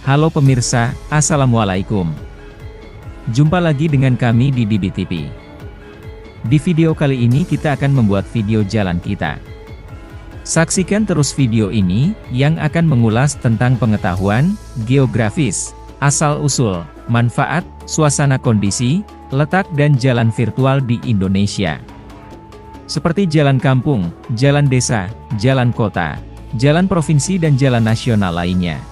Halo pemirsa, Assalamualaikum. Jumpa lagi dengan kami di DBTV. Di video kali ini kita akan membuat video jalan kita. Saksikan terus video ini, yang akan mengulas tentang pengetahuan, geografis, asal-usul, manfaat, suasana kondisi, letak dan jalan virtual di Indonesia. Seperti jalan kampung, jalan desa, jalan kota, jalan provinsi dan jalan nasional lainnya.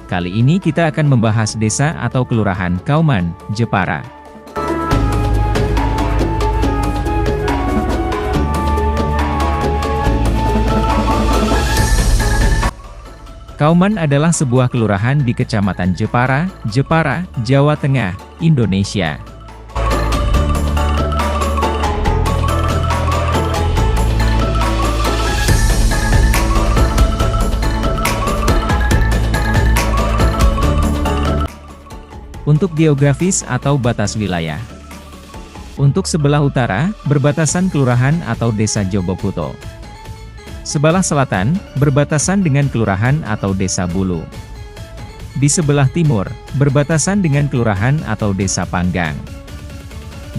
Kali ini kita akan membahas desa atau kelurahan Kauman, Jepara. Kauman adalah sebuah kelurahan di Kecamatan Jepara, Jepara, Jawa Tengah, Indonesia. Untuk geografis atau batas wilayah. Untuk sebelah utara, berbatasan kelurahan atau desa Jogoputo. Sebelah selatan, berbatasan dengan kelurahan atau desa Bulu. Di sebelah timur, berbatasan dengan kelurahan atau desa Panggang.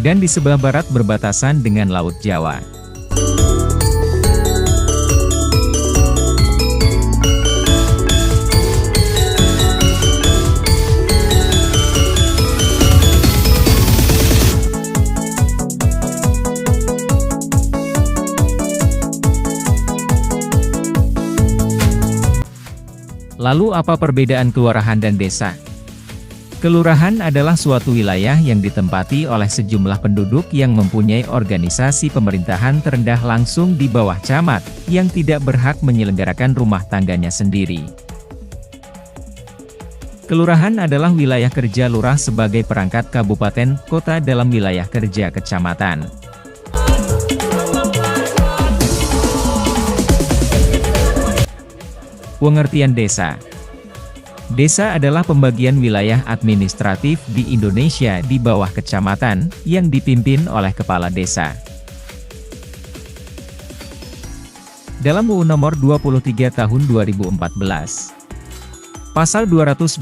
Dan di sebelah barat berbatasan dengan Laut Jawa. Lalu apa perbedaan kelurahan dan desa? Kelurahan adalah suatu wilayah yang ditempati oleh sejumlah penduduk yang mempunyai organisasi pemerintahan terendah langsung di bawah camat, yang tidak berhak menyelenggarakan rumah tangganya sendiri. Kelurahan adalah wilayah kerja lurah sebagai perangkat kabupaten, kota dalam wilayah kerja kecamatan. Pengertian desa. Desa adalah pembagian wilayah administratif di Indonesia di bawah kecamatan, yang dipimpin oleh kepala desa. Dalam UU Nomor 23 Tahun 2014, Pasal 229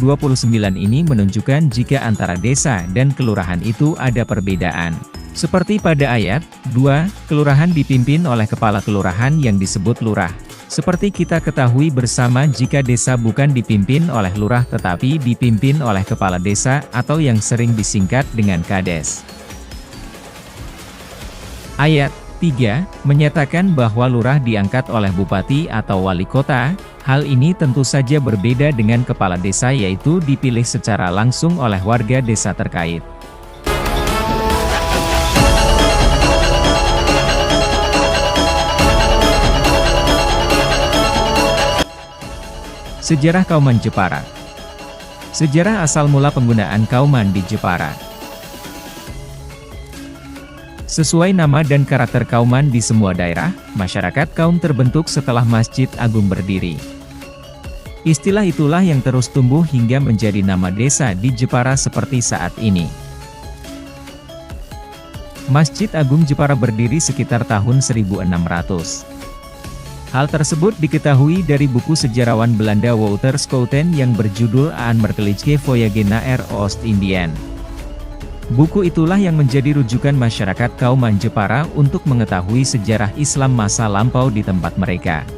ini menunjukkan jika antara desa dan kelurahan itu ada perbedaan. Seperti pada ayat 2, kelurahan dipimpin oleh kepala kelurahan yang disebut lurah. Seperti kita ketahui bersama jika desa bukan dipimpin oleh lurah tetapi dipimpin oleh kepala desa atau yang sering disingkat dengan kades. Ayat 3, menyatakan bahwa lurah diangkat oleh bupati atau wali kota. Hal ini tentu saja berbeda dengan kepala desa yaitu dipilih secara langsung oleh warga desa terkait. Sejarah Kauman Jepara. Sejarah asal mula penggunaan Kauman di Jepara. Sesuai nama dan karakter Kauman di semua daerah, masyarakat Kaum terbentuk setelah Masjid Agung berdiri. Istilah itulah yang terus tumbuh hingga menjadi nama desa di Jepara seperti saat ini. Masjid Agung Jepara berdiri sekitar tahun 1600. Hal tersebut diketahui dari buku sejarawan Belanda Wouter Schouten yang berjudul Aan Merkelijke Voyage naar Oost-Indiën. Buku itulah yang menjadi rujukan masyarakat Kauman Jepara untuk mengetahui sejarah Islam masa lampau di tempat mereka.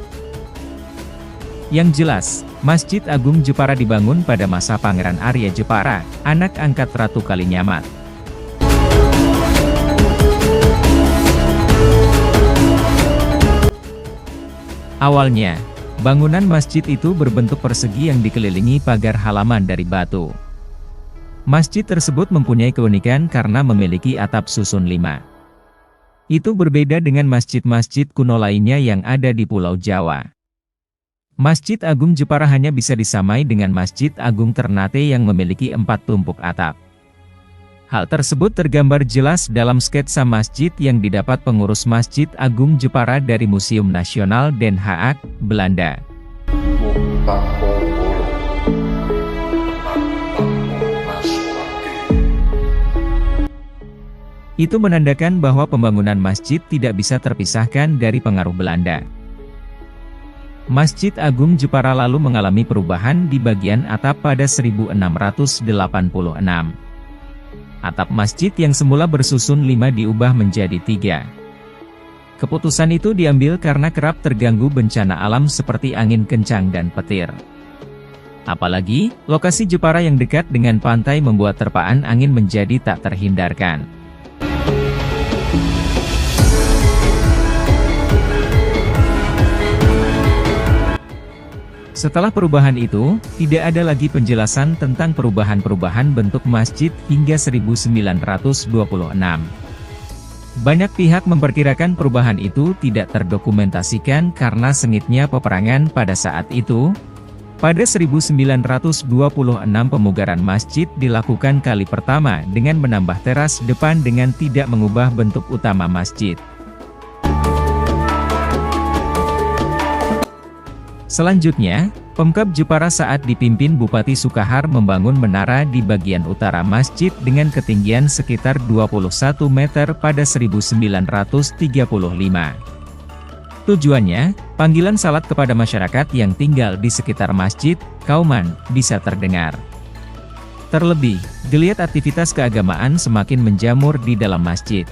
Yang jelas, Masjid Agung Jepara dibangun pada masa Pangeran Arya Jepara, anak angkat Ratu Kalinyamat. Awalnya, bangunan masjid itu berbentuk persegi yang dikelilingi pagar halaman dari batu. Masjid tersebut mempunyai keunikan karena memiliki atap susun 5. Itu berbeda dengan masjid-masjid kuno lainnya yang ada di Pulau Jawa. Masjid Agung Jepara hanya bisa disamai dengan Masjid Agung Ternate yang memiliki 4 tumpuk atap. Hal tersebut tergambar jelas dalam sketsa masjid yang didapat pengurus Masjid Agung Jepara dari Museum Nasional Den Haag, Belanda. Itu menandakan bahwa pembangunan masjid tidak bisa terpisahkan dari pengaruh Belanda. Masjid Agung Jepara lalu mengalami perubahan di bagian atap pada 1686. Atap masjid yang semula bersusun 5 diubah menjadi 3. Keputusan itu diambil karena kerap terganggu bencana alam seperti angin kencang dan petir. Apalagi, lokasi Jepara yang dekat dengan pantai membuat terpaan angin menjadi tak terhindarkan. Setelah perubahan itu, tidak ada lagi penjelasan tentang perubahan-perubahan bentuk masjid hingga 1926. Banyak pihak memperkirakan perubahan itu tidak terdokumentasikan karena sengitnya peperangan pada saat itu. Pada 1926 pemugaran masjid dilakukan kali pertama dengan menambah teras depan dengan tidak mengubah bentuk utama masjid. Selanjutnya, Pemkab Jepara saat dipimpin Bupati Sukahar membangun menara di bagian utara masjid dengan ketinggian sekitar 21 meter pada 1935. Tujuannya, panggilan salat kepada masyarakat yang tinggal di sekitar masjid, Kauman, bisa terdengar. Terlebih, geliat aktivitas keagamaan semakin menjamur di dalam masjid.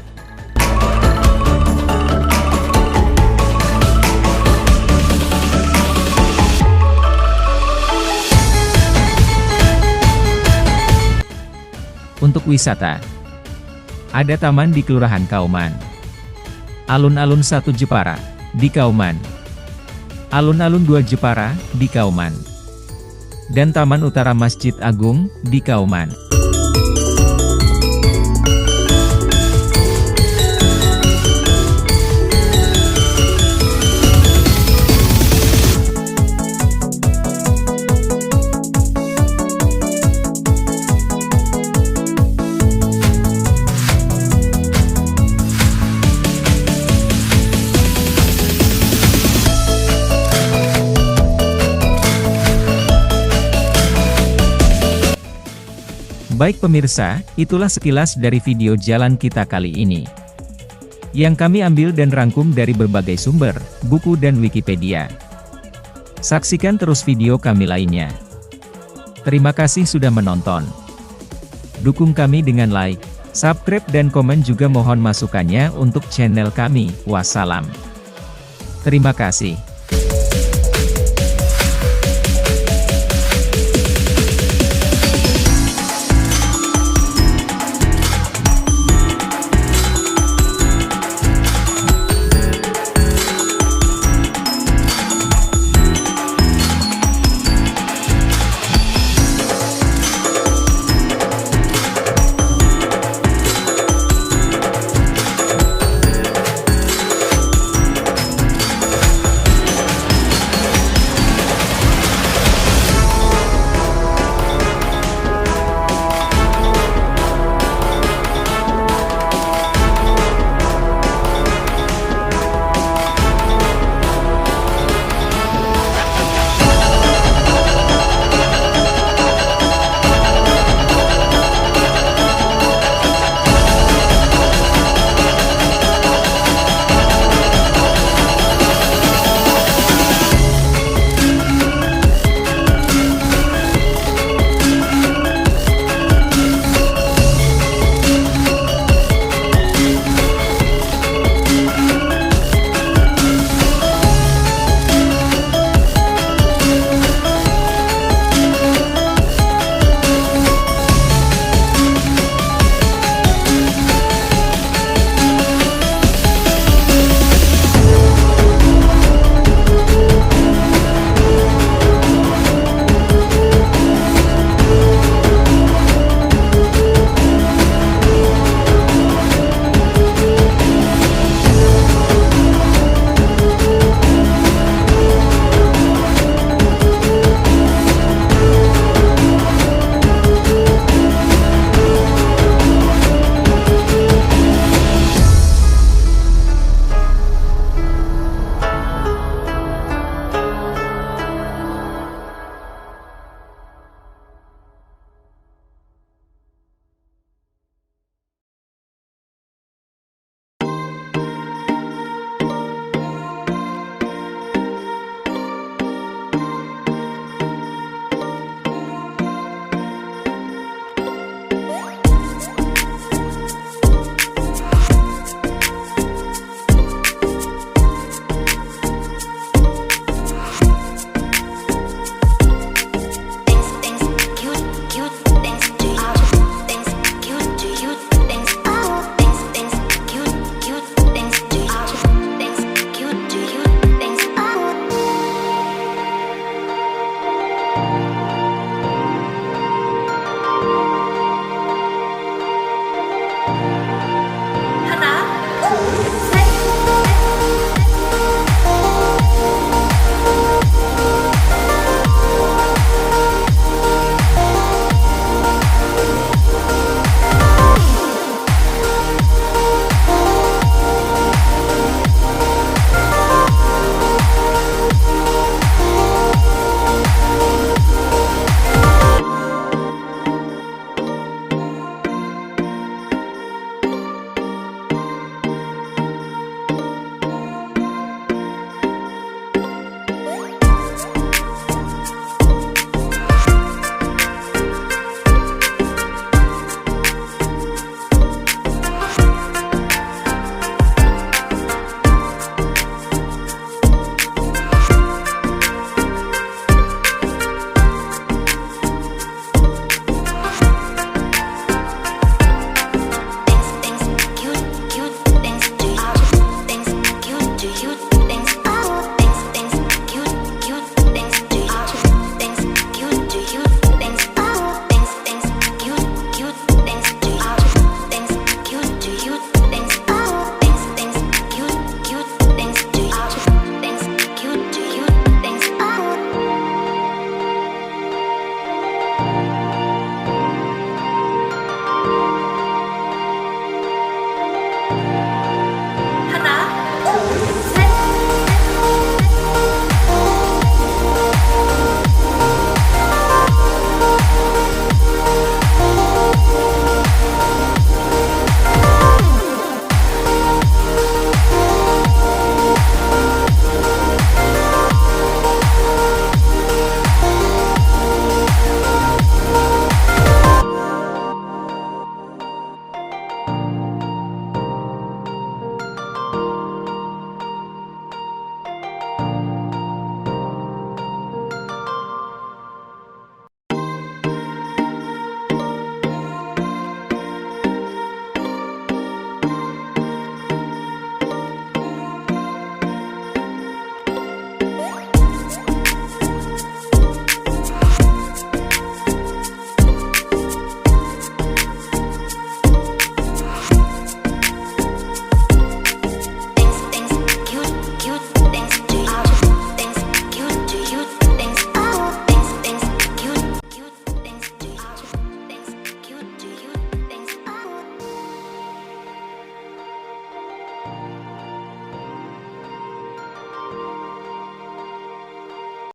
Untuk wisata, ada taman di Kelurahan Kauman, Alun-Alun 1 Jepara, di Kauman, Alun-Alun 2 Jepara, di Kauman, dan Taman Utara Masjid Agung, di Kauman. Baik pemirsa, itulah sekilas dari video jalan kita kali ini, yang kami ambil dan rangkum dari berbagai sumber, buku dan Wikipedia. Saksikan terus video kami lainnya. Terima kasih sudah menonton. Dukung kami dengan like, subscribe dan komen, juga mohon masukannya untuk channel kami. Wassalam. Terima kasih.